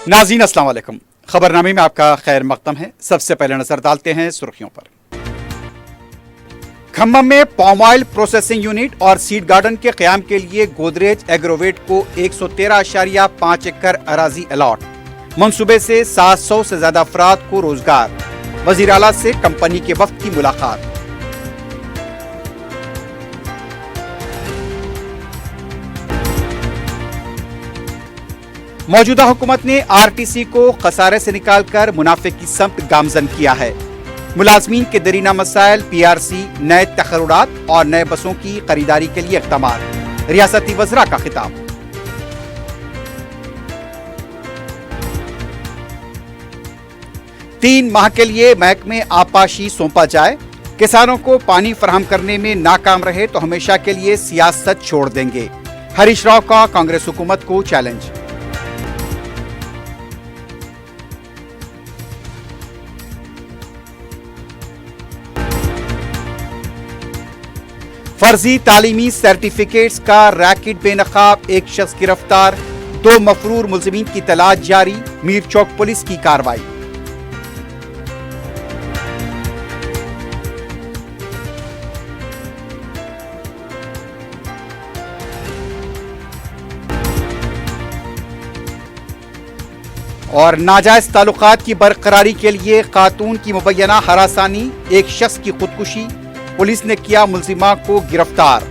नाज़रीन अस्सलाम वालेकुम। खबरनामे में आपका खैर मकदम है। सबसे पहले नजर डालते हैं सुर्खियों पर। खम्मम में पाम ऑयल प्रोसेसिंग यूनिट और सीड गार्डन के क़याम के लिए गोदरेज एग्रोवेट को 113.5 एकड़ अराजी अलॉट। मंसूबे से 700 से ज्यादा अफराद को रोजगार। वज़ीर आला से कंपनी के वफ्द की मुलाकात। मौजूदा हुकूमत ने आरटीसी को खसारे से निकालकर मुनाफे की समत गामजन किया है। मुलाजमीन के दरीना मसाइल, पीआरसी, नए तखरुरात और नए बसों की खरीदारी के लिए इक़दामात। रियासती वज़रा का खिताब। तीन माह के लिए महकमे आपाशी सौंपा जाए। किसानों को पानी फराहम करने में नाकाम रहे तो हमेशा के लिए सियासत छोड़ देंगे। हरीश राव का कांग्रेस हुकूमत को चैलेंज। फर्जी तालीमी सर्टिफिकेट्स का रैकेट बेनकाब, एक शख्स गिरफ्तार। 2 मफरूर मुलजिमीन की तलाश जारी। मीर चौक पुलिस की कार्रवाई। और नाजायज ताल्लुकात की बरकरारी के लिए खातून की मुबैना हरासानी, एक शख्स की खुदकुशी। पुलिस ने किया मुलजिमा को गिरफ्तार।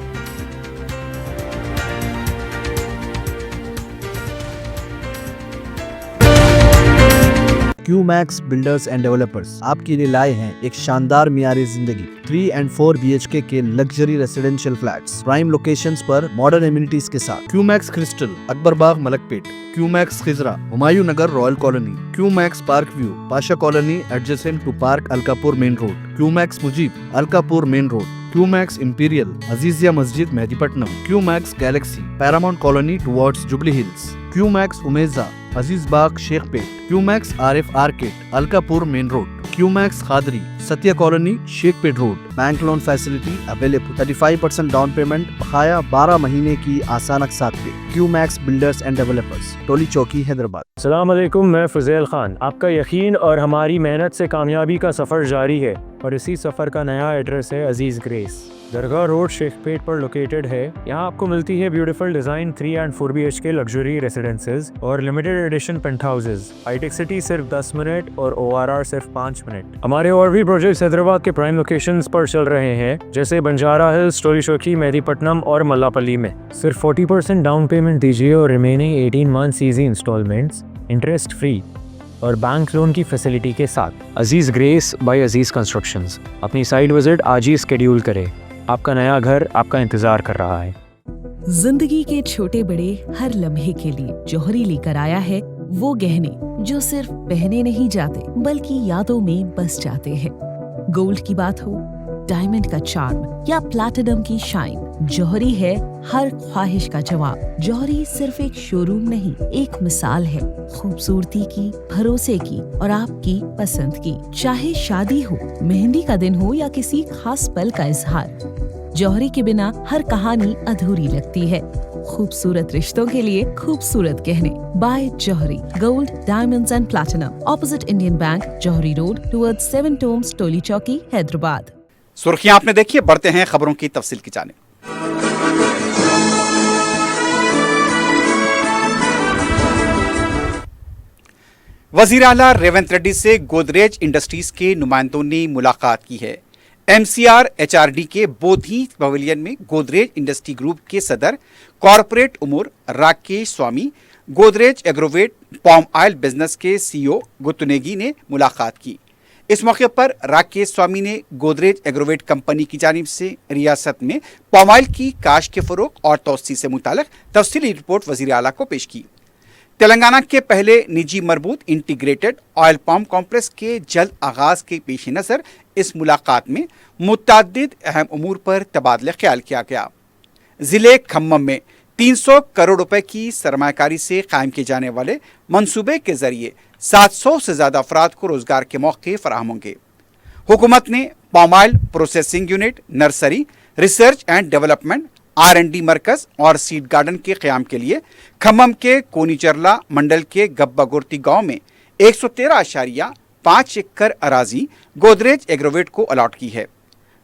क्यूमैक्स बिल्डर्स एंड डेवलपर्स आपके लिए लाए हैं एक शानदार मियारी जिंदगी। 3 and 4 BHK के luxury residential flats prime locations पर मॉडर्न एमिनिटीज के साथ। Qmax Crystal, Akbar Bagh, Malakpet. Qmax Khizra, Humayun Nagar, Royal Colony. Qmax Park View, Pasha Colony adjacent to park Alkapur main road. Qmax Mujeeb, Alkapur main road. Qmax Imperial, Azizia Masjid, Mehdipatnam. Qmax Galaxy, Paramount Colony towards Jubilee Hills. Qmax Umeja, Aziz Bagh, Shaikpet. Qmax Arif Arcade, Alkapur main road. Qmax Khadri, Satya Colony, Shaikpet road. Bank loan facility available. 35% down payment, बकाया 12 महीने की आसान अक़सात पे। QMax builders and developers, टोली चौकी, हैदराबाद। अस्सलाम वालेकुम, मैं फुज़ैल खान। आपका यकीन और हमारी मेहनत से कामयाबी का सफ़र जारी है और इसी सफ़र का नया एड्रेस है अजीज़ ग्रेस। दरगाह रोड, शेखपेट पर लोकेटेड है। यहाँ आपको मिलती है beautiful design 3 and 4 BHK luxury residences और लिमिटेड एडिशन पेंट हाउसेज। हाईटेक सिटी सिर्फ 10 मिनट और ORR सिर्फ 5 मिनट। हमारे और भी प्रोजेक्ट्स हैदराबाद के प्राइम लोकेशंस पर चल रहे हैं, जैसे बंजारा हिल्स, टोली चौकी, मेहदीपट्टनम और मल्लापल्ली में। सिर्फ 40% डाउन पेमेंट दीजिए और remaining 18 months easy installments, interest free और बैंक लोन की फैसिलिटी के साथ। Aziz Grace by Aziz Constructions. अपनी साइट विजिट आज ही स्केड्यूल करें। आपका नया घर आपका इंतजार कर रहा है। जिंदगी के छोटे बड़े हर लम्हे के लिए जौहरी लेकर आया है वो गहने जो सिर्फ पहने नहीं जाते बल्कि यादों में बस जाते हैं। गोल्ड की बात हो, डायमंड का चार्म या प्लैटिनम की शाइन, जौहरी है हर ख्वाहिश का जवाब। जौहरी सिर्फ एक शोरूम नहीं, एक मिसाल है खूबसूरती की, भरोसे की और आपकी पसंद की। चाहे शादी हो, मेहंदी का दिन हो या किसी खास पल का इजहार, जौहरी के बिना हर कहानी अधूरी लगती है। खूबसूरत रिश्तों के लिए खूबसूरत गहने by Jauhari. Gold, diamonds and platinum, opposite Indian Bank, Jauhari road towards 7 Tombs, Toli Chowki, Hyderabad. सुर्खियां आपने देखी, बढ़ते हैं खबरों की तफसील की जानिब। वजीर आला रेवंत रेड्डी से गोदरेज इंडस्ट्रीज के नुमाइंदों ने मुलाकात की है। MCR HRD के बोधी पवेलियन में गोदरेज इंडस्ट्री ग्रुप के सदर कॉरपोरेट उमूर Rakesh Swami, Godrej Agrovet palm oil business के CEO गुतुनेगी ने मुलाकात की। इस मौके पर राकेश स्वामी ने गोदरेज एग्रोवेट कंपनी की जानिब से रियासत में पाम ऑयल की काश्त के फरोग और तोसी से मुतालिक तफसीली रिपोर्ट वजीर आला को पेश की। तेलंगाना के पहले निजी मरबूत इंटीग्रेटेड ऑयल पाम कॉम्प्लेक्स के जल्द आगाज के पेश नज़र इस मुलाकात में मुतअद्दिद अहम उमूर पर तबादला ख्याल किया गया। ज़िले खम्मम में 300 करोड़ रुपए की सरमायाकारी से कायम किए जाने वाले मंसूबे के जरिए 700 से ज़्यादा अफराद को रोजगार के मौके फराहम होंगे। हुकूमत ने palm oil processing unit, nursery, research and development, R&D मरकज और सीड गार्डन के क़याम के लिए खम्मम के कोनीचरला मंडल के गब्बागुर्ती गांव में 113.5 एकड़ अराजी गोदरेज एग्रोवेट को अलॉट की है।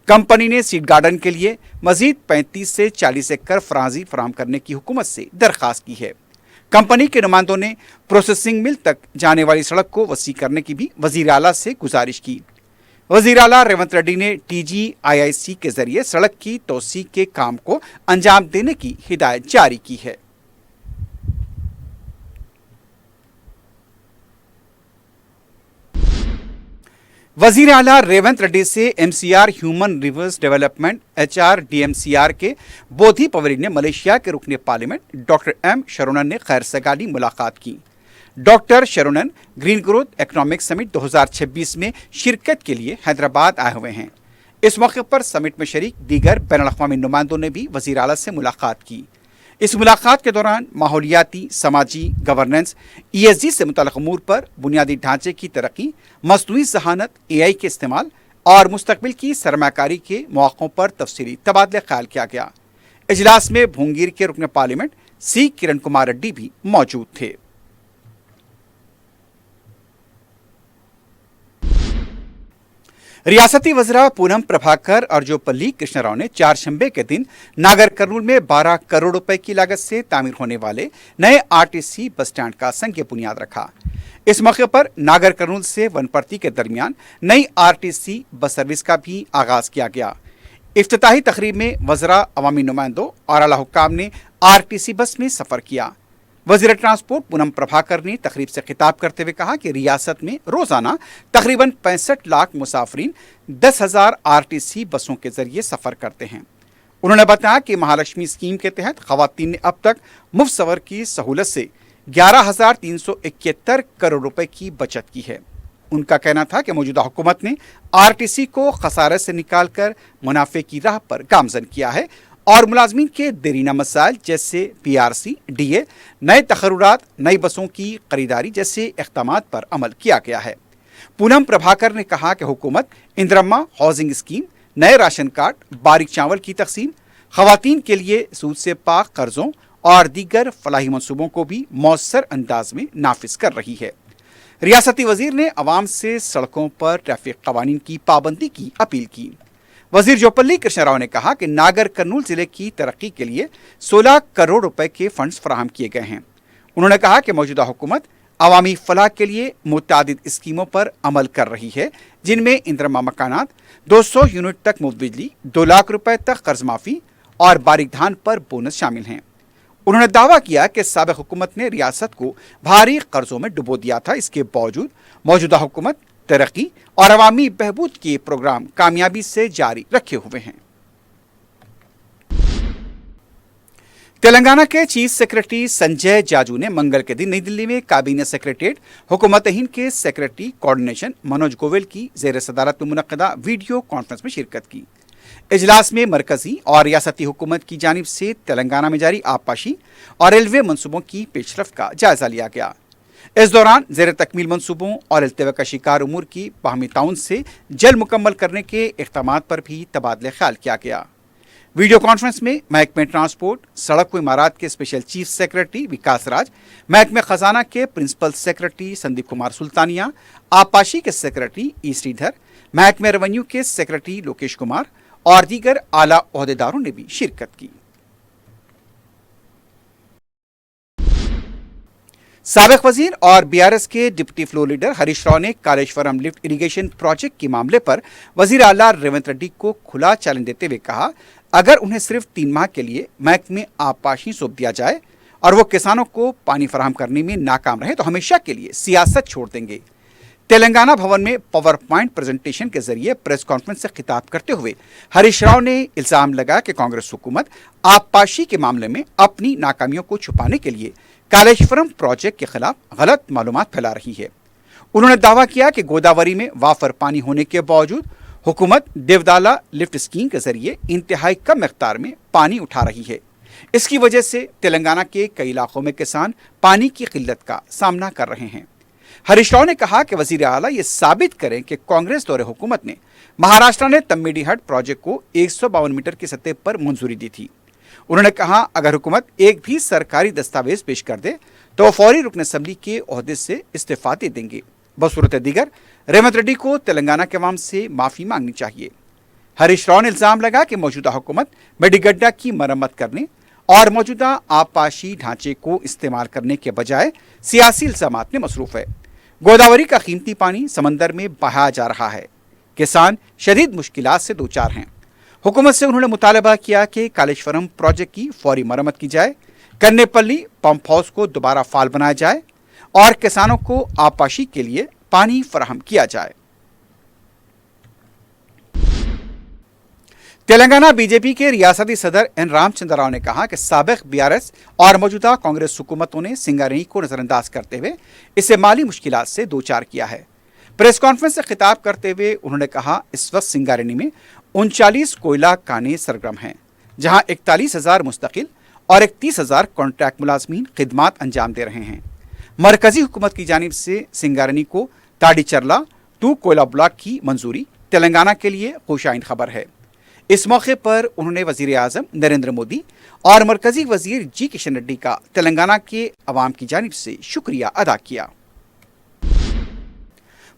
कंपनी ने सीड गार्डन के लिए मजीद 35 से 40 एकड़ फराजी फराहम करने की हुकूमत से दरखास्त की है। कंपनी के नुमाइंदों ने प्रोसेसिंग मिल तक जाने वाली सड़क को वसी करने की भी वजीर आला से गुजारिश की। वजीर आला रेवंत रेड्डी ने TGIIC के जरिए सड़क की तोसी के काम को अंजाम देने की हिदायत जारी की है। वजीर आला रेवंत रेड्डी से MCR human resource development HRDMCR के बोधी पवेलियन में मलेशिया के रुकने पार्लियामेंट डॉक्टर M शरोनन ने खैर सगाली मुलाकात की। डॉक्टर शरोनन ग्रीन ग्रोथ इकोनॉमिक समिट 2026 में शिरकत के लिए हैदराबाद आए हुए हैं। इस मौके पर समिट में शरीक दीगर बैनुल अक़वामी नुमाइंदों ने भी वज़ीर आला से मुलाकात की। इस मुलाकात के दौरान माहौलियाती, समाजी, गवर्नेंस, ESG से मुतल्लिक़ अमूर पर बुनियादी ढांचे की तरक्की, मसनूई ज़हानत, AI के इस्तेमाल और मुस्तक़बिल की सरमाकारी के मौक़ों पर तफसीली तबादला ख्याल किया गया। इजलास में भूंगीर के रुकन पार्लियामेंट C किरण कुमार रेड्डी भी मौजूद थे। रियासती वज़रा पूनम प्रभाकर और जोपल्ली कृष्ण राव ने चारशंबे के दिन नागर कर्नूल में 12 करोड़ रुपए की लागत से तामीर होने वाले नए RTC बस स्टैंड का संग बुनियाद रखा। इस मौके पर नागर कर्नूल से वनपर्ती के दरमियान नई RTC बस सर्विस का भी आगाज किया गया। इफ्तिताही तकरीब में वज़रा, अवामी नुमाइंदों और आला हुक्काम ने RTC बस में सफ़र किया। वज़ीर ट्रांसपोर्ट पूनम प्रभाकर ने तकरीब से खिताब करते हुए कहा कि रियासत में रोज़ाना तकरीबन 65 लाख मुसाफिरीन 10,000 RTC बसों के जरिए सफ़र करते हैं। उन्होंने बताया कि महालक्ष्मी स्कीम के तहत ख़वातीन ने अब तक मुफ्त सफ़र की सहूलत से 11,371 करोड़ रुपए की बचत की है। उनका कहना था कि मौजूदा हुकूमत ने RTC को खसारे से निकालकर मुनाफे की राह पर गामजन किया है और मुलाजमीन के देरीना मसाइल जैसे PRC, DA, नए तखर्रुरात, नई बसों की खरीदारी जैसे इक़दामात पर अमल किया गया है। पूनम प्रभाकर ने कहा कि हुकूमत इंदिरम्मा हाउसिंग स्कीम, नए राशन कार्ड, बारीक चावल की तकसीम, ख़वातीन के लिए सूद से पाक कर्जों और दीगर फलाही मनसूबों को भी मौसर अंदाज में नाफिज कर रही है। रियासती वज़ीर ने अवाम से सड़कों पर ट्रैफिक कवानीन की पाबंदी की अपील की। वज़ीर जोपल्ली कृष्ण राव ने कहा कि नागर कर्नूल ज़िले की तरक्की के लिए 16 करोड़ रुपए के फंड्स फराहम किए गए हैं। उन्होंने कहा कि मौजूदा हुकूमत अवामी फलाह के लिए मुतादिद स्कीमों पर अमल कर रही है, जिनमें इंदिरम्मा मकानात, 200 यूनिट तक मुफ्त बिजली, 2 लाख रुपए तक कर्ज माफ़ी और बारीक धान पर बोनस शामिल हैं। उन्होंने दावा किया कि साबिक़ हुकूमत ने रियासत को भारी कर्जों में डुबो दिया था। इसके बावजूद मौजूदा हुकूमत तरक्की और अवामी बहबूद के प्रोग्राम कामयाबी से जारी रखे हुए हैं। तेलंगाना के चीफ सेक्रेटरी संजय जाजू ने मंगल के दिन नई दिल्ली में काबीना सेक्रेटरीट हुकूमत हिंद के सेक्रेटरी कोऑर्डिनेशन मनोज गोयल की ज़ेर सदारत में मुनक्कदा वीडियो कॉन्फ्रेंस में शिरकत की। इजलास में मरकजी और रियासती हुकूमत की जानिब से तेलंगाना में जारी आबपाशी और रेलवे मनसूबों की पेशरफ का जायजा लिया गया। इस दौरान ज़ेर तकमील मनसूबों और अल्तवा का शिकार उमूर की बाहमी ताउन से जल्द मुकम्मल करने के इक़दामात पर भी तबादला ख्याल किया गया। वीडियो कॉन्फ्रेंस में महकमे ट्रांसपोर्ट, सड़क व इमारात के स्पेशल चीफ सेक्रेटरी विकास राज, महकमे खजाना के प्रिंसिपल सेक्रेटरी संदीप कुमार सुल्तानिया, आबपाशी के सेक्रेटरी ई श्रीधर, महकमे रेवेन्यू के सेक्रेटरी लोकेश कुमार और दीगर आला ओहदेदारों ने भी शिरकत की। साबिक़ वज़ीर और BRS के deputy floor leader Harish Rao ने कालेश्वरम लिफ्ट इरिगेशन प्रोजेक्ट के मामले पर वज़ीर आला रेवंत रेड्डी को खुला चैलेंज देते हुए कहा, अगर उन्हें सिर्फ 3 माह के लिए महकमे आबपाशी सौंप दिया जाए और वो किसानों को पानी फराहम करने में नाकाम रहे तो हमेशा के लिए सियासत छोड़ देंगे। तेलंगाना भवन में पावर पॉइंट प्रेजेंटेशन के जरिए प्रेस कॉन्फ्रेंस से खिताब करते हुए हरीश राव ने इल्ज़ाम लगाया कि कांग्रेस हुकूमत आबपाशी के मामले में अपनी नाकामियों को छुपाने के लिए कालेश्वरम प्रोजेक्ट के खिलाफ गलत मालूमात फैला रही है। उन्होंने दावा किया कि गोदावरी में वाफर पानी होने के बावजूद हुकूमत देवदाला लिफ्ट स्कीम के जरिए इंतहाई कम मकदार में पानी उठा रही है। इसकी वजह से तेलंगाना के कई इलाकों में किसान पानी की किल्लत का सामना कर रहे हैं। हरीश राव ने कहा कि वज़ीर आला ये साबित करें कि कांग्रेस दौरे हुकूमत ने महाराष्ट्र ने तम्मेडी हट प्रोजेक्ट को 152 मीटर की सतह पर मंजूरी दी थी। उन्होंने कहा, अगर हुकूमत एक भी सरकारी दस्तावेज पेश कर दे तो फौरी रुकन असम्बली के ओहदे से इस्तीफा दे देंगे। बसूरत दीगर रेवंत रेड्डी को तेलंगाना के अवाम से माफ़ी मांगनी चाहिए। हरीश राव ने इल्ज़ाम लगा कि मौजूदा हुकूमत मेडिगड्डा की मरम्मत करने और मौजूदा आबपाशी ढांचे को इस्तेमाल करने के बजाय सियासी इल्ज़ामात में मसरूफ़ है। गोदावरी का कीमती पानी समंदर में बहाया जा रहा है। किसान शदीद मुश्किलात से दो चार हैं। हुकूमत से उन्होंने मुतालबा किया कि कालेश्वरम प्रोजेक्ट की फौरी मरम्मत की जाए, कन्नेपल्ली पंप हाउस को दोबारा फाल बनाया जाए और किसानों को आबपाशी के लिए पानी फराहम किया जाए। तेलंगाना बीजेपी के रियासती सदर एन रामचंद्र राव ने कहा कि साबिक बीआरएस और मौजूदा कांग्रेस हुकूमतों ने सिंगारेनी को नजरअंदाज करते हुए इसे माली मुश्किलात से दो चार किया है। प्रेस कॉन्फ्रेंस से खिताब करते हुए उन्होंने कहा, इस वक्त सिंगारेनी में 39 कोयला काने सरगर्म हैं, जहां 41,000 मुस्तकिल और 31,000 कॉन्ट्रैक्ट मुलाजमीन खिदमात अंजाम दे रहे हैं। मरकजी हुकूमत की जानिब से सिंगारेनी को ताड़ीचरला 2 कोयला ब्लॉक की मंजूरी तेलंगाना के लिए खुशाइन खबर है। इस मौके पर उन्होंने वजीर आजम नरेंद्र मोदी और मरकजी वजीर जी किशन रेड्डी का तेलंगाना के अवाम की जानिब से शुक्रिया अदा किया।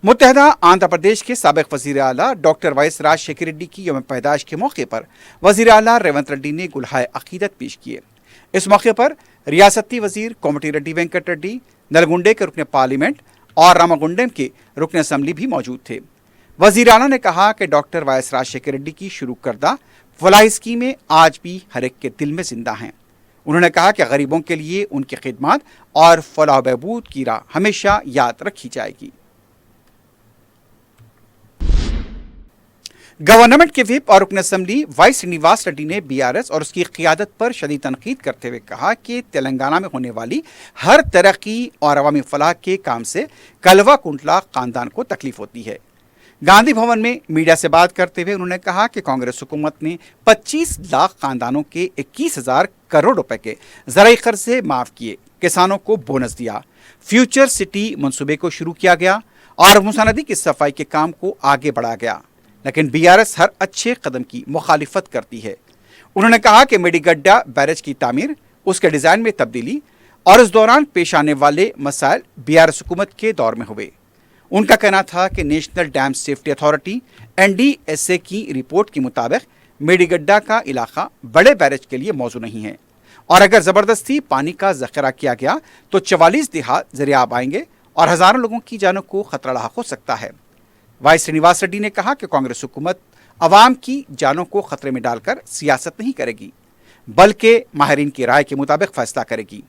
मुत्तहदा आंध्र प्रदेश के साबिक वजीर आला doctor Y S Rajasekhar Reddy की यौम पैदाइश के मौके पर वजीर आला रेवंत रेड्डी ने गुलहाए अकीदत पेश किए। इस मौके पर रियासती वजीर कोमटी रेड्डी वेंकट रेड्डी, नलगुंडे के रुकन पार्लियामेंट और रामागुंडम के रुकन असम्बली भी मौजूद थे। वजीर आला ने कहा कि doctor Y S Rajasekhar Reddy की शुरू करदा फलाही स्कीमें आज भी हर एक के दिल में जिंदा हैं। उन्होंने कहा कि गरीबों के लिए उनकी खिदमत और फलाह बहबूद की राह हमेशा याद रखी जाएगी। गवर्नमेंट के व्हिप और रुकन असम्बली वाई श्रीनिवास रेड्डी ने बीआरएस और उसकी क़ियादत पर शदीद तनकीद करते हुए कहा कि तेलंगाना में होने वाली हर तरक्की और अवामी फलाह के काम से कलवा कुंटला खानदान को तकलीफ होती है। गांधी भवन में मीडिया से बात करते हुए उन्होंने कहा कि कांग्रेस हुकूमत ने 25 लाख खानदानों के 21,000 करोड़ रुपए के ज़राई कर्जे माफ़ किए, किसानों को बोनस दिया, फ्यूचर सिटी मंसूबे को शुरू किया गया और मूसा नदी की सफाई के काम को आगे बढ़ाया गया। लेकिन बीआरएस हर अच्छे कदम की मुखालिफत करती है। उन्होंने कहा कि मेडिगड्डा बैरेज की तामीर, उसके डिज़ाइन में तब्दीली और इस दौरान पेश आने वाले मसाइल बीआरएस हुकूमत के दौर में हुए। उनका कहना था कि national dam safety authority NDSA की रिपोर्ट के मुताबिक मेडिगड्डा का इलाका बड़े बैरेज के लिए मौजू नहीं है और अगर ज़बरदस्ती पानी का ज़ख़ीरा किया गया तो 44 देहात ज़रियाब आएंगे और हज़ारों लोगों की जानों को खतरा लाक हो सकता है। वाई श्रीनिवास रेड्डी ने कहा कि कांग्रेस हुकूमत अवाम की जानों को खतरे में डालकर सियासत नहीं करेगी, बल्कि माहिरीन की राय के मुताबिक फैसला करेगी।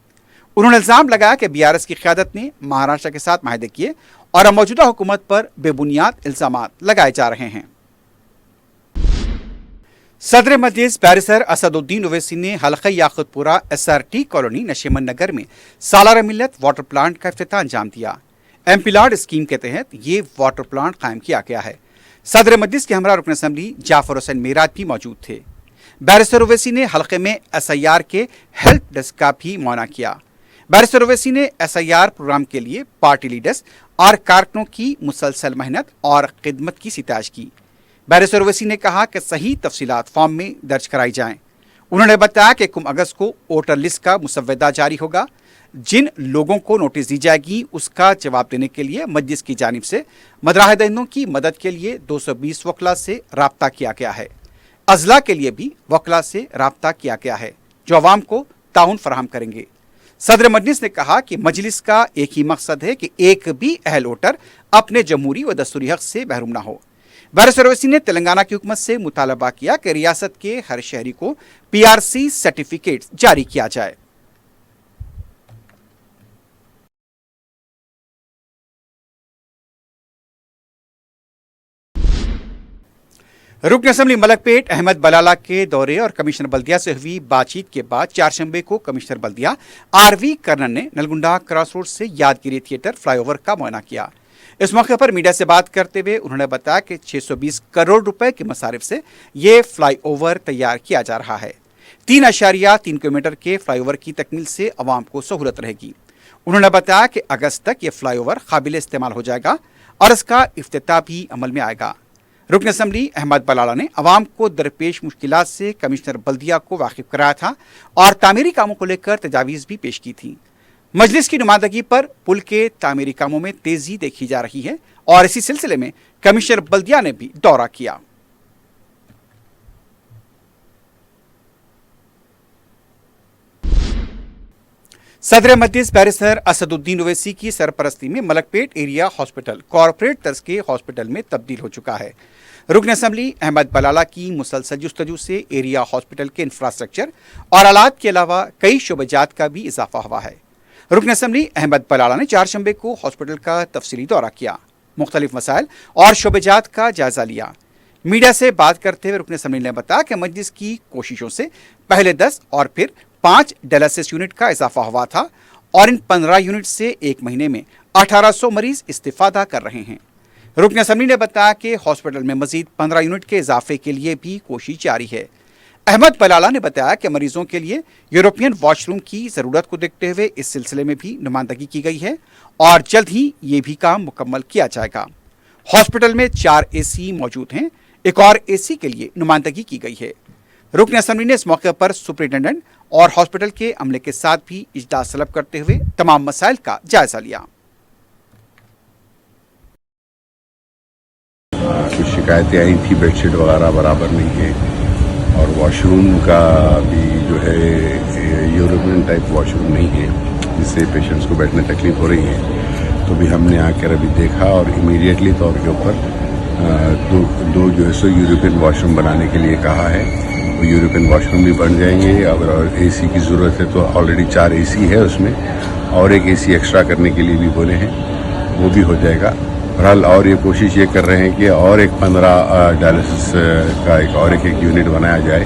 उन्होंने इल्ज़ाम लगाया कि बीआरएस की क़यादत ने महाराष्ट्र के साथ माहदे किए और अब मौजूदा हुकूमत पर बेबुनियाद इल्ज़ामात लगाए जा रहे हैं। सदर मजलिस बैरिस्टर असदुद्दीन ओवैसी ने हल्का याकुतपुरा SRT कॉलोनी नशीमन नगर में सालार मिल्लत वाटर प्लांट का इफ्तिताह अंजाम दिया। एमपीलाड स्कीम के तहत ये वाटर प्लांट कायम किया गया है। सदर मजलिस के हमरा रुकन असम्बली जाफर हुसैन मीरात भी मौजूद थे। बैरिस्टर ओवैसी ने हल्के में SIR के हेल्प डेस्क का भी मुआयना किया। बैरिस्टर ओवैसी ने SIR प्रोग्राम के लिए पार्टी लीडर्स और कारकुनों की मुसलसल मेहनत और खिदमत की सितारिश की। बैरिस्टर ओवैसी ने कहा कि सही तफसीलात फॉर्म में दर्ज कराई जाएं। उन्होंने बताया कि 1 अगस्त को वोटर लिस्ट का मुसव्वदा जारी होगा। जिन लोगों को नोटिस दी जाएगी उसका जवाब देने के लिए मजलिस की जानिब से मदराह दहिंदों की मदद के लिए 220 वकला से राब्ता किया गया है। अजला के लिए भी वकला से राब्ता किया गया है जो अवाम को ताउन फराहम करेंगे। सदर मजलिस ने कहा कि मजलिस का एक ही मकसद है कि एक भी अहल वोटर अपने जमहूरी व दस्तूरी हक से महरूम ना हो। बैरिस्टर ओवैसी ने तेलंगाना की हुकूमत से मुतालबा किया कि रियासत के हर शहरी को PRC सर्टिफिकेट जारी किया जाए। रुकन असम्बली मलकपेट अहमद बलाला के दौरे और कमिश्नर बल्दिया से हुई बातचीत के बाद चारशंबे को कमिश्नर बल्दिया RV कर्नन ने नलगुंडा क्रॉस रोड से यादगिरी थिएटर फ्लाईओवर का मुआयना किया। इस मौके पर मीडिया से बात करते हुए उन्होंने बताया कि 620 करोड़ रुपए की मसारिफ से ये फ्लाईओवर तैयार किया जा रहा है। 3.3 किलोमीटर के फ्लाईओवर की तकमील से अवाम को सहूलत रहेगी। उन्होंने बताया कि अगस्त तक ये फ्लाईओवर काबिल इस्तेमाल हो जाएगा और इसका इफ्तिताह भी अमल में आएगा। रुकन असम्बली अहमद बलाला ने अवाम को दरपेश मुश्किलात से कमिश्नर बल्दिया को वाकिफ कराया था और तामीरी कामों को लेकर तजावीज़ भी पेश की थी। मजलिस की नुमाइंदगी पर पुल के तामीरी कामों में तेजी देखी जा रही है और इसी सिलसिले में कमिश्नर बल्दिया ने भी दौरा किया। सदर मजलिस बैरिस्टर असदुद्दीन ओवैसी की सरपरस्ती में मलकपेट एरिया हॉस्पिटल कॉरपोरेट तर्ज के हॉस्पिटल में तब्दील हो चुका है। रुकन असम्बली अहमद बलाला की मुसलसल जुस्तजू से एरिया हॉस्पिटल के इंफ्रास्ट्रक्चर और आलात के अलावा कई शोबजात का भी इजाफा हुआ है। रुकन असम्बली अहमद बलाला ने चारशंबे को हॉस्पिटल का तफसीली दौरा किया, मुख्तलिफ मसाइल और शोबजात का जायजा लिया। मीडिया से बात करते हुए रुकन असम्बली ने बताया कि मजलिस की कोशिशों से पहले 10 और फिर 5 डायलिसिस यूनिट का इजाफा हुआ था और इन 15 यूनिट से एक महीने में 1800 मरीज इस्तिफादा कर रहे हैं। रुकन असम्बली ने बताया कि हॉस्पिटल में मजीद 15 यूनिट के इजाफे के लिए भी कोशिश जारी है। अहमद बलाला ने बताया कि मरीजों के लिए यूरोपियन वॉशरूम की ज़रूरत को देखते हुए इस सिलसिले में भी नुमाइंदगी की गई है और जल्द ही ये भी काम मुकम्मल किया जाएगा। हॉस्पिटल में 4 AC मौजूद हैं, एक और AC के लिए नुमाइंदगी की गई है। रुकन असम्बली ने इस मौके पर सुपरिटेंडेंट और हॉस्पिटल के अमले के साथ भी इजलास तलब करते हुए तमाम मसाइल का जायजा लिया। कुछ शिकायतें आई थी, बेडशीट वगैरह बराबर नहीं है और वॉशरूम का भी जो है यूरोपियन टाइप वॉशरूम नहीं है, जिससे पेशेंट्स को बैठने तकलीफ हो रही है। तो भी हमने आकर अभी देखा और इमीडिएटली तौर के ऊपर दो जो है सो यूरोपियन वॉशरूम बनाने के लिए कहा है। वो यूरोपियन वॉशरूम भी बन जाएंगे। अगर AC की ज़रूरत है तो ऑलरेडी 4 AC है उसमें, और एक AC एक्स्ट्रा करने के लिए भी बोले हैं, वो भी हो जाएगा। बहरहाल और ये कोशिश ये कर रहे हैं कि और एक 15 डायलिसिस का एक यूनिट बनाया जाए,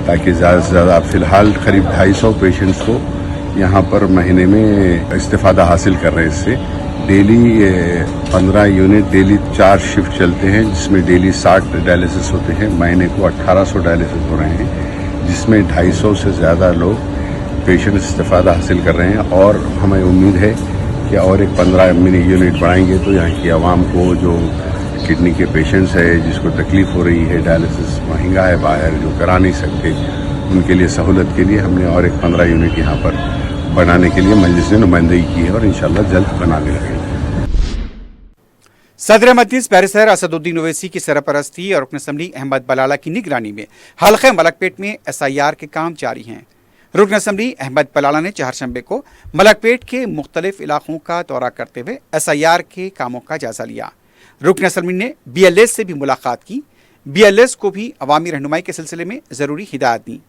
ताकि ज़्यादा से ज़्यादा फ़िलहाल करीब 250 पेशेंट्स को यहाँ पर महीने में इस्तिफ़ादा हासिल कर रहे हैं। इससे डेली 15 यूनिट, डेली 4 शिफ्ट चलते हैं, जिसमें डेली 60 डायलिसिस होते हैं। महीने को 1800 डायलिसिस हो रहे हैं, जिसमें 250 से ज़्यादा लोग पेशेंट इस्तिफ़ादा हासिल कर रहे हैं। और हमें उम्मीद है कि और एक 15 मिनी यूनिट बढ़ाएंगे तो यहाँ की आवाम को, जो किडनी के पेशेंट्स है जिसको तकलीफ़ हो रही है, डायलिसिस महंगा है बाहर, जो करा नहीं सकते, उनके लिए सहूलत के लिए हमने और एक 15 यूनिट यहाँ पर बनाने के लिए मजलिस ने नुमाइंदगी की है और इंशाल्लाह जल्द बनाने लगेंगे। सदर मजलिस बैरिस्टर असदुद्दीन ओवैसी की सरपरस्ती और रुकन असम्बली अहमद बलाला की निगरानी में हल्के मलकपेट में SIR के काम जारी हैं। रुकन असम्बली अहमद बलाला ने चारशंबे को मलकपेट के मुख्तलिफ इलाकों का दौरा करते हुए SIR के कामों का जायजा लिया। रुकन असम्बली ने BLS से भी मुलाकात की, BLS को भी अवामी रहनुमाई के सिलसिले में ज़रूरी हिदायत दी।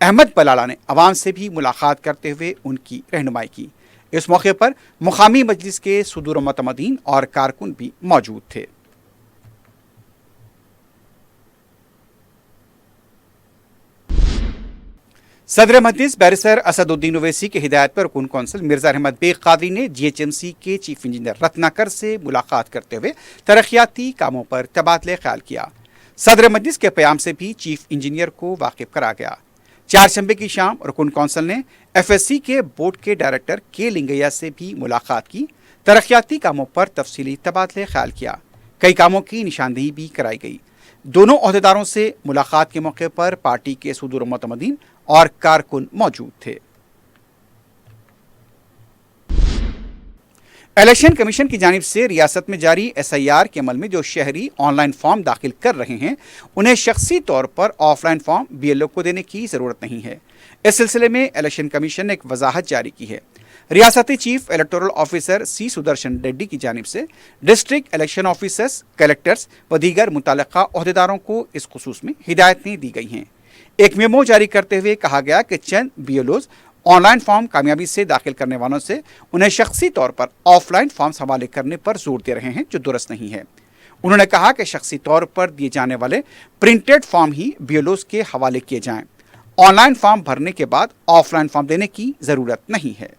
अहमद बलाला ने अवाम से भी मुलाकात करते हुए उनकी रहनुमाई की। इस मौके पर मुकामी मजलिस के सुदूर मतमदीन और कारकुन भी मौजूद थे। सदर मजलिस बैरिस्टर असदुद्दीन ओवैसी की हिदायत पर रुकन कौंसिल मिर्जा अहमद बेग कादरी ने GHMC के चीफ इंजीनियर रत्नाकर से मुलाकात करते हुए तरक्याती कामों पर तबादले ख्याल किया। सदर मजलिस के क़याम से भी चीफ इंजीनियर को वाकिफ करा गया। चारशंबे की शाम रुकन कौंसिल ने FSC के बोर्ड के डायरेक्टर के लिंगैया से भी मुलाकात की, तरक्याती कामों पर तफसीली तबादले ख्याल किया, कई कामों की निशानदेही भी कराई गई। दोनों ओहदेदारों से मुलाकात के मौके पर पार्टी के सुदूर मतमदीन और कारकुन मौजूद थे। इलेक्शन कमीशन की जानिब से रियासत में जारी SIR के अमल में जो शहरी ऑनलाइन फॉर्म दाखिल कर रहे हैं, उन्हें शख्सी तौर पर ऑफलाइन फॉर्म BLO को देने की ज़रूरत नहीं है। इस सिलसिले में इलेक्शन कमीशन ने एक वजाहत जारी की है। रियासती chief electoral officer C Sudarshan Reddy की जानिब से डिस्ट्रिक्ट इलेक्शन ऑफिसर्स, कलेक्टर्स व दीगर मुतल्लिका ओहदेदारों को इस खुसूस में हिदायतें दी गई हैं। एक मेमो जारी करते हुए कहा गया कि चंद BLOs ऑनलाइन फॉर्म कामयाबी से दाखिल करने वालों से उन्हें शख्सी तौर पर ऑफलाइन फॉर्म्स हवाले करने पर जोर दे रहे हैं, जो दुरुस्त नहीं है। उन्होंने कहा कि शख्सी तौर पर दिए जाने वाले प्रिंटेड फॉर्म ही BLOs के हवाले किए जाएं। ऑनलाइन फॉर्म भरने के बाद ऑफलाइन फॉर्म देने की ज़रूरत नहीं है।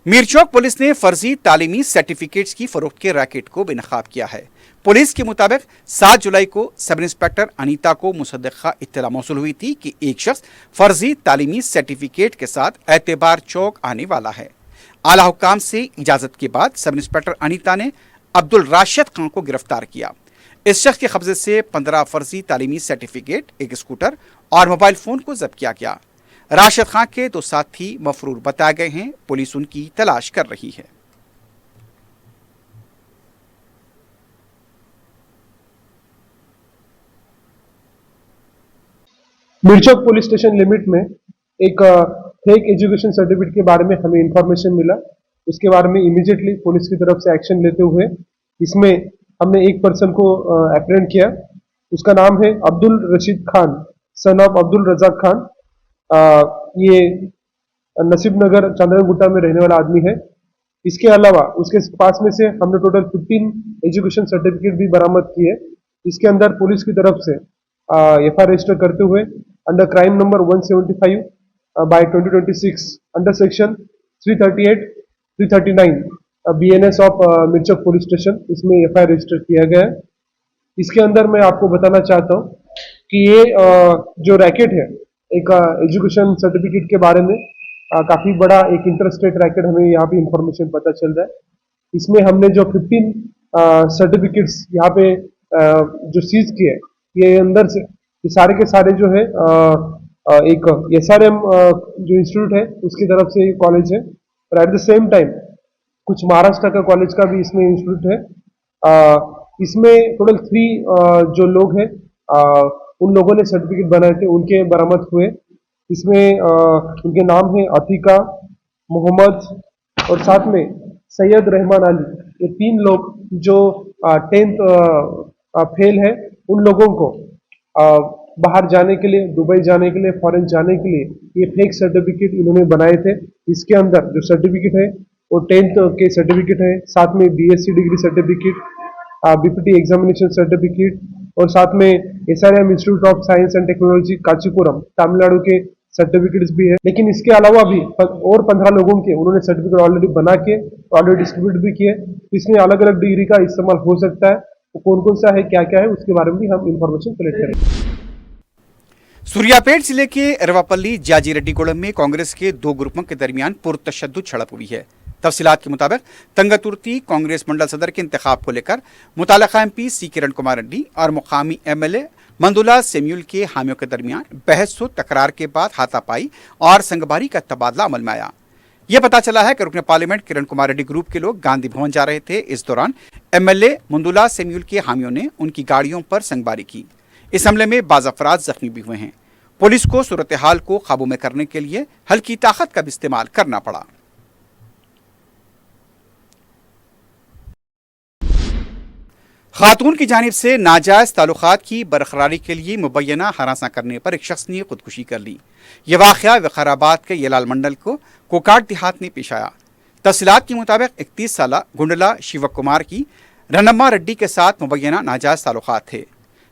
मीरचौक पुलिस ने फर्जी तालीमी सर्टिफिकेट्स की फरोख्त के रैकेट को बेनकाब किया है। पुलिस के मुताबिक 7 जुलाई को सब इंस्पेक्टर अनीता को मुसद्दक़ा इत्तला मौसूल हुई थी कि एक शख्स फर्जी तालीमी सर्टिफिकेट के साथ एतबार चौक आने वाला है। आला हुक्काम से इजाजत के बाद सब इंस्पेक्टर अनीता ने अब्दुल राशिद खान को गिरफ्तार किया। इस शख्स के कब्जे से 15 फर्जी तालीमी सर्टिफिकेट, एक स्कूटर और मोबाइल फोन को जब्त किया गया। राशिद खान के 2 साथी मफरूर बताए गए हैं। पुलिस उनकी तलाश कर रही है। मिर्चोक पुलिस स्टेशन लिमिट में एक फेक एजुकेशन सर्टिफिकेट के बारे में हमें इंफॉर्मेशन मिला। उसके बारे में इमीडिएटली पुलिस की तरफ से एक्शन लेते हुए इसमें हमने एक पर्सन को एप्रेंड किया। उसका नाम है अब्दुल रशीद खान, सन ऑफ अब्दुल रजाक खान। ये नसीब नगर चंद्रगुट्टा में रहने वाला आदमी है। इसके अलावा उसके पास में से हमने टोटल 15 एजुकेशन सर्टिफिकेट भी बरामद किए। इसके अंदर पुलिस की तरफ से एफआईआर रजिस्टर करते हुए under crime number 175 by 2026 under section 338 339 BNS of Mirchowk police station, इसमें एफआईआर रजिस्टर किया गया है। इसके अंदर मैं आपको बताना चाहता हूँ कि ये जो रैकेट है, एक एजुकेशन सर्टिफिकेट के बारे में काफी बड़ा एक इंटरस्टेट रैकेट हमें यहाँ पे इंफॉर्मेशन पता चल रहा है। इसमें हमने जो 15 सर्टिफिकेट्स यहाँ पे जो सीज किए, ये अंदर से ये सारे के सारे जो है एक SRM जो इंस्टीट्यूट है उसकी तरफ से कॉलेज है, और एट द सेम टाइम कुछ महाराष्ट्र का कॉलेज का भी इसमें इंस्टीट्यूट है। इसमें टोटल 3 जो लोग हैं उन लोगों ने सर्टिफिकेट बनाए थे, उनके बरामद हुए। इसमें उनके नाम है अतीका, मोहम्मद और साथ में सैयद रहमान अली। ये 3 लोग जो 10th फेल है, उन लोगों को बाहर जाने के लिए, दुबई जाने के लिए, फॉरेन जाने के लिए ये फेक सर्टिफिकेट इन्होंने बनाए थे। इसके अंदर जो सर्टिफिकेट है वो 10th के सर्टिफिकेट है, साथ में BSc degree certificate, BPT examination certificate और साथ में SRM institute of science and technology Kanchipuram Tamil Nadu के सर्टिफिकेट्स भी है। लेकिन इसके अलावा भी और 15 लोगों के उन्होंने सर्टिफिकेट ऑलरेडी बना के ऑलरेडी डिस्ट्रीब्यूट भी किए। इसमें अलग अलग डिग्री का इस्तेमाल हो सकता है, तो कौन कौन सा है, क्या क्या है, उसके बारे में भी हम इंफॉर्मेशन कलेक्ट करेंगे। सूर्यापेट जिले के एरवापल्ली जाजीरेड्डीगुड़म में कांग्रेस के 2 ग्रुपों के दरमियान पुरतशद्दुद झड़प हुई है। तफसीलात के मुताबिक तंगतुर्ती कांग्रेस मंडल सदर के इंतखाब को लेकर मुतालिका MP सी किरण कुमार रेड्डी और मुकामी MLA मंदुला सेम्यूल के हामियों के दरमियान बहस व तकरार के बाद हाथापाई और संगबारी का तबादला अमल में आया। यह पता चला है कि रुकन पार्लियामेंट किरण कुमार रेड्डी ग्रुप के लोग गांधी भवन जा रहे थे। इस दौरान MLA मंदुला सेम्यूल के हामियों ने उनकी गाड़ियों पर संगबारी की। इस हमले में बाज़ अफराद जख्मी भी हुए हैं। पुलिस को सूरत हाल को काबू में करने के लिए हल्की ताकत का भी इस्तेमाल करना पड़ा। खातून की जानिब से नाजायज ताल्लुकात की बरकरारी के लिए मुबैना हरासा करने पर एक शख्स ने खुदकुशी कर ली। यह वाक़या विकाराबाद के येलाल मंडल को कोकाट देहात में पेश आया। तफसीलात के मुताबिक 31 साला गुंडला शिव कुमार की रनम्मा रेड्डी के साथ मुबैना नाजायज ताल्लुकात थे।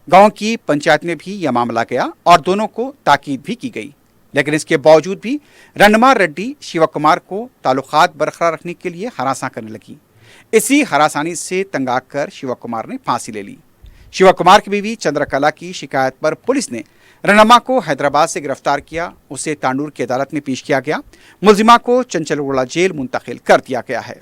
गांव की पंचायत में भी यह मामला गया और दोनों को ताकीद भी की गई, लेकिन इसके बावजूद भी रनम्मा रेड्डी शिव कुमार को ताल्लुकात बरकरार रखने के लिए हरासा करने लगी। इसी हरासानी से तंग आकर शिव कुमार ने फांसी ले ली। शिव कुमार की बीवी चंद्रकला की शिकायत पर पुलिस ने रनम्मा को हैदराबाद से गिरफ्तार किया। उसे तांडूर की अदालत में पेश किया गया। मुलजिमा को चंचलगुड़ा जेल मुंतकिल कर दिया गया है।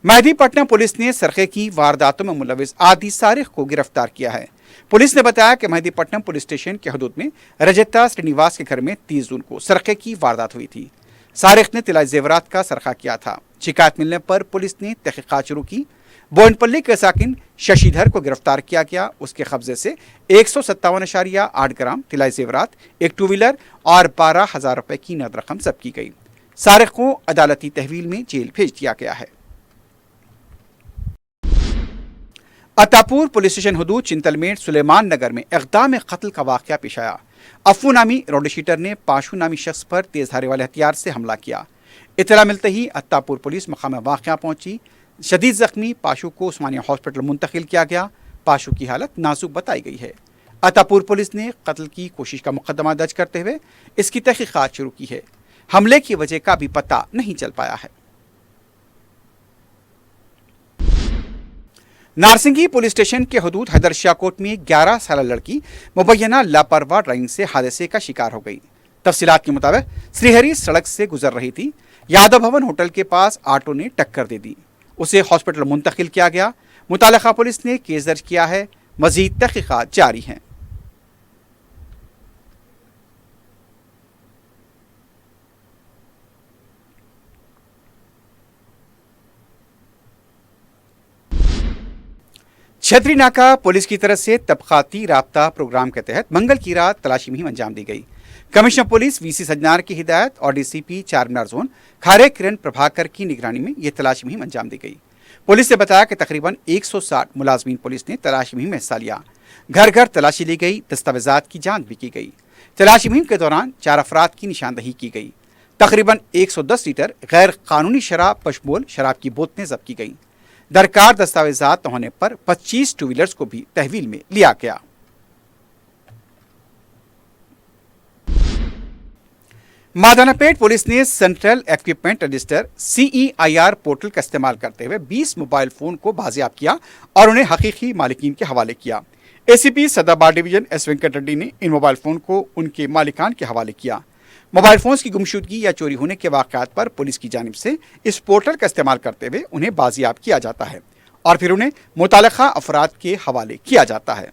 मेहदीपट्टनम पुलिस ने सरखे की वारदातों में मुलविस आदि सारिक को गिरफ्तार किया है। पुलिस ने बताया कि मेहदीपट्टनम पुलिस स्टेशन के हदूद में रजता श्रीनिवास के घर में 30 जून को सरखे की वारदात हुई थी। सारिक ने तिलाई जेवरात का सरखा किया था। शिकायत मिलने पर पुलिस ने तहकीकात शुरू की। बोइनपल्ली के साकिन शशिधर को गिरफ्तार किया गया। उसके कब्जे से 157.8 ग्राम तिलाई जेवरात, एक 2 व्हीलर और 12,000 रुपए की नकद रकम जब्त की गई। सारिक को अदालती तहवील में जेल भेज दिया गया है। अत्तापुर पुलिस स्टेशन हदूद चिंतलमेट सुलेमान नगर में इक़दाम कत्ल का वाक़या पेश आया। अफू नामी रोडशीटर ने पाशू नामी शख्स पर तेज धारे वाले हथियार से हमला किया। इतला मिलते ही अत्तापुर पुलिस मकाम वाक़या पहुंची। शदीद जख्मी पाशू को उस्मानिया हॉस्पिटल मुंतकिल किया गया। पाशू की हालत नाजुक बताई गई है। अत्तापुर पुलिस ने कत्ल की कोशिश का मुकदमा दर्ज करते हुए इसकी तहकीकात शुरू की है। हमले की वजह का भी पता नहीं चल पाया है। नारसिंगी पुलिस स्टेशन के हदूद हैदर शाहकोट में 11 साल लड़की मुबैना लापरवाह ड्राइविंग से हादसे का शिकार हो गई। तफसीलात के मुताबिक श्रीहरी सड़क से गुजर रही थी। यादव भवन होटल के पास ऑटो ने टक्कर दे दी। उसे हॉस्पिटल मुंतकिल किया गया। मुतालिका पुलिस ने केस दर्ज किया है। मजीद तहकीकात जारी हैं। छतरी नाका पुलिस की तरफ से तबकाती राब्ता प्रोग्राम के तहत मंगल की रात तलाशी मुहिम अंजाम दी गई। कमिश्नर पुलिस वीसी सज्जनार की हिदायत और डीसीपी चारमीनार जोन खारे किरण प्रभाकर की निगरानी में यह तलाशी मुहिम अंजाम दी गई। पुलिस ने बताया कि तकरीबन 160 मुलाजमीन पुलिस ने तलाशी मुहिम में हिस्सा लिया। घर घर तलाशी ली गई। दस्तावेजात की जांच भी की गई। तलाशी मुहिम के दौरान 4 अफराद की निशानदही की गई। तकरीबन 110 लीटर गैर कानूनी शराब बशमूल शराब की बोतलें जब्त की गई। दरकार दस्तावेजात न होने पर 25 टू व्हीलर्स को भी तहवील में लिया गया। मादानापेट पुलिस ने central equipment register CEIR portal का इस्तेमाल करते हुए 20 मोबाइल फोन को बाजियाब किया और उन्हें हकीकी मालिकीन के हवाले किया। ACP Sadabad division S Venkat Reddy ने इन मोबाइल फोन को उनके मालिकान के हवाले किया। मोबाइल फोन्स की गुमशुदगी या चोरी होने के वाक़यात पर पुलिस की जानिब से इस पोर्टल का इस्तेमाल करते हुए उन्हें बाजियाब किया जाता है और फिर उन्हें मुतालिका अफराद के हवाले किया जाता है।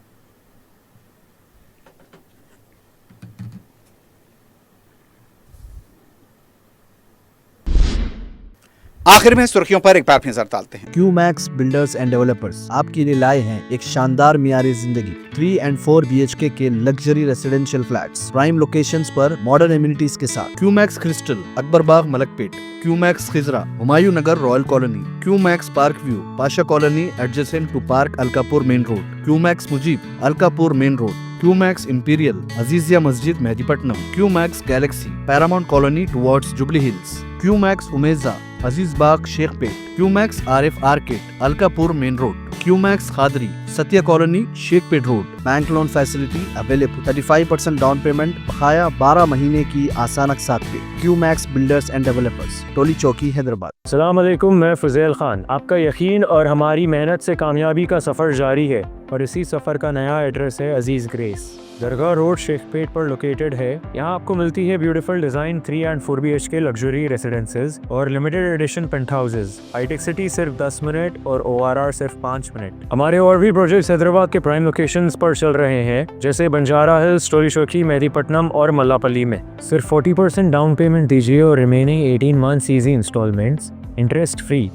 आखिर में सुर्खियों पर एक बार नजर डालते हैं। क्यूमैक्स बिल्डर्स एंड डेवलपर्स आपके लिए लाए हैं एक शानदार मियारी जिंदगी 3 and 4 BHK के luxury residential flats prime locations पर मॉडर्न एमिनिटीज के साथ। Qmax Crystal Akbarbagh Malakpet, Qmax Khizra Humayun Nagar Royal Colony, Qmax Park View Pasha Colony adjacent to park Alkapur main road, Qmax Mujeeb Alkapur main road, Qmax Imperial Azizia Masjid Mehdipatnam, Qmax Galaxy Paramount Colony towards Jubilee Hills, Qmax Umeja Aziz Bagh Shaikpet, Qmax Arif Arcade Alkapur main road, Qmax Khadri Satya Colony Shaikpet road. Bank loan facility available. 35% down payment बकाया 12 महीने की आसान अक़सात पे। QMax builders and developers, टोली चौकी, हैदराबाद। अस्सलाम वालेकुम, मैं फुज़ैल खान। आपका यकीन और हमारी मेहनत से कामयाबी का सफ़र जारी है और इसी सफ़र का नया एड्रेस है अजीज़ ग्रेस। दरगाह रोड शेखपेट पर लोकेटेड है। यहाँ आपको मिलती है beautiful design 3 and 4 BHK luxury residences और लिमिटेड एडिशन पेंट हाउसेज। हाईटेक सिटी सिर्फ 10 मिनट और ORR सिर्फ 5 मिनट। हमारे और भी प्रोजेक्ट्स हैदराबाद के प्राइम लोकेशंस पर चल रहे हैं, जैसे बंजारा हिल्स, टोली चौकी, मेहदीपट्टनम और मल्लापल्ली में। सिर्फ 40% डाउन पेमेंट दीजिए और remaining 18 months easy installments interest free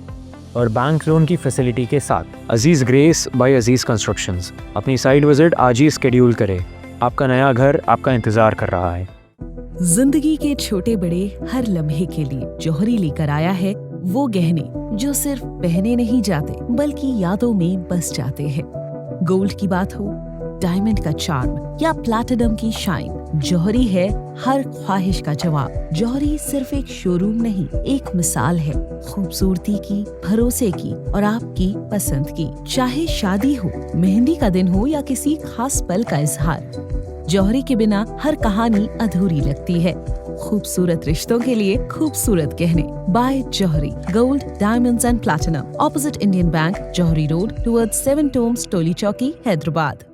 और बैंक लोन की फैसिलिटी के साथ। Aziz Grace by Aziz Constructions. अपनी साइट विजिट आज ही स्केड्यूल करें। आपका नया घर आपका इंतजार कर रहा है। जिंदगी के छोटे बड़े हर लम्हे के लिए जौहरी लेकर आया है वो गहने जो सिर्फ पहने नहीं जाते बल्कि यादों में बस जाते हैं। गोल्ड की बात हो, डायमंड का चार्म या प्लैटिनम की शाइन, जौहरी है हर ख्वाहिश का जवाब। जौहरी सिर्फ एक शोरूम नहीं, एक मिसाल है खूबसूरती की, भरोसे की और आपकी पसंद की। चाहे शादी हो, मेहंदी का दिन हो या किसी खास पल का इजहार, जौहरी के बिना हर कहानी अधूरी लगती है। खूबसूरत रिश्तों के लिए खूबसूरत गहने by Jauhari gold diamonds and platinum, opposite Indian Bank, Jauhari road towards 7 Tombs, Toli Chowki, Hyderabad.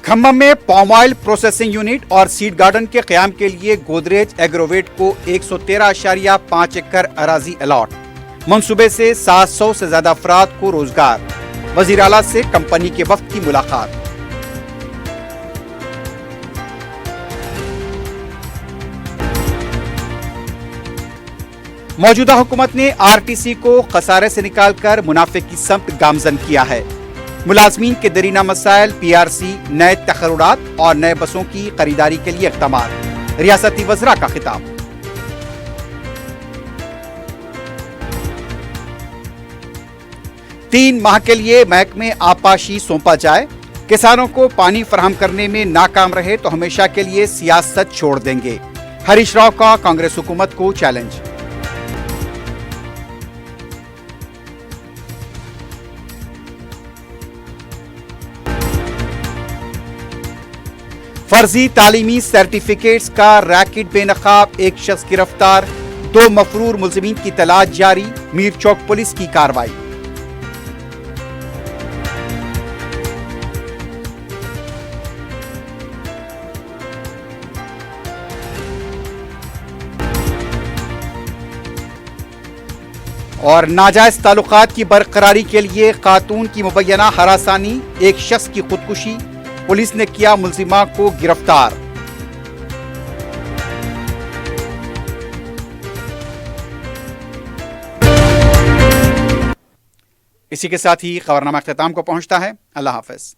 Khammam में पाम ऑयल प्रोसेसिंग यूनिट और सीड गार्डन के क़याम के लिए गोदरेज एग्रोवेट को 113.5 एकड़ अराजी अलॉट। मंसूबे से 700 से ज्यादा अफराद को रोजगार। वज़ीर आला से कंपनी के वफ्द की मुलाकात। मौजूदा हुकूमत ने RTC को खसारे से निकालकर मुनाफे की समत गामजन किया है। मुलाजमीन के दरीना मसाइल, PRC, नए तखरुरात और नए बसों की खरीदारी के लिए इक़दामात। रियासती वज़रा का खिताब। तीन माह के लिए महकमे आपाशी सौंपा जाए। किसानों को पानी फराहम करने में नाकाम रहे तो हमेशा के लिए सियासत छोड़ देंगे। हरीश राव का कांग्रेस हुकूमत को चैलेंज। फर्जी तालीमी सर्टिफिकेट्स का रैकेट बेनकाब, एक शख्स गिरफ्तार, 2 मफरूर मुलजिमीन की तलाश जारी। मीर चौक पुलिस की कार्रवाई। اور ناجائز تعلقات کی برقراری کے لیے خاتون کی مبینہ ہراسانی، ایک شخص کی خودکشی، پولیس نے کیا ملزمہ کو گرفتار۔ اسی کے ساتھ ہی خبرنامہ اختتام کو پہنچتا ہے۔ اللہ حافظ۔